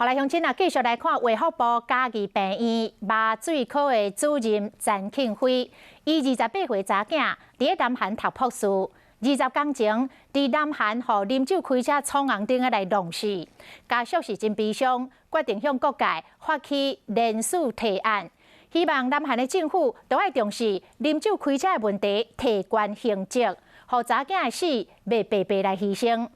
后来乡亲继续来看卫福部嘉义病院麻醉科的主任陈庆辉，伊28岁查囝伫南韩读博士，20天前伫南韩互啉酒开车闯红灯来弄死，家属是真悲伤，决定向各界发起联署提案，希望南韩的政府都要重视啉酒开车的问题，提悬刑责，互查囝的死袂白白来牺牲。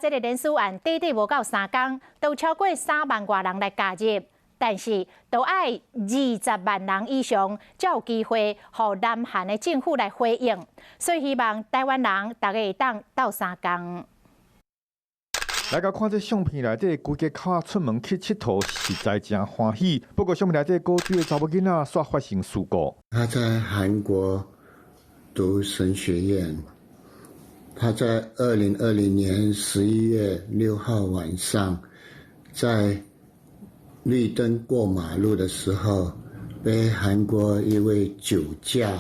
这个联署案短无到3天，都超过3万多人来加入，但是都爱20万人以上才有机会，互南韩的政府来回应。所以希望台湾人大家会当斗3天。来到看这相片内底，规家口出门去佚佗，实在真欢喜。不过相片内底高追的查某囡仔煞发生事故。他在韩国读神学院。他在2020年11月6号晚上，在绿灯过马路的时候，被韩国一位酒驾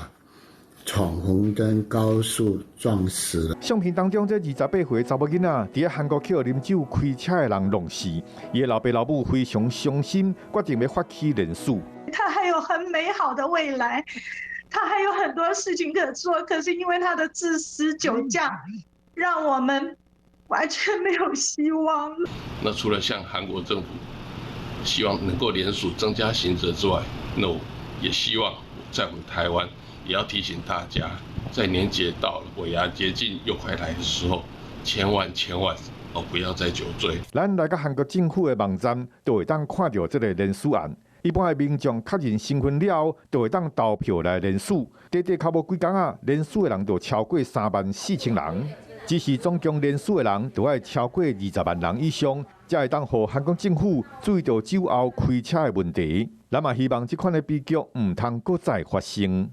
闯红灯高速撞死了。相片当中，这28岁查某囡仔伫韩国去啉酒开车的人弄死，伊的老爸老母非常伤心，决定要发起联署。他还有很美好的未来。他还有很多事情可做，可是因为他的自私酒驾，让我们完全没有希望了。那除了向韩国政府希望能够联署增加刑责之外，那我也希望在我们台湾也要提醒大家，在年节到了、尾牙接近又快来的时候，千万不要再酒醉。咱来到韩国政府的网站，都会当看到这个联署案。一般的民众确认身份了后，就会当投票来联署。短较无几天啊，联署的人就超过34000人。只是总共联署的人就要超过20万人以上，才会当互韩国政府注意到酒后开车的问题。咱嘛希望这款的悲剧唔通再发生。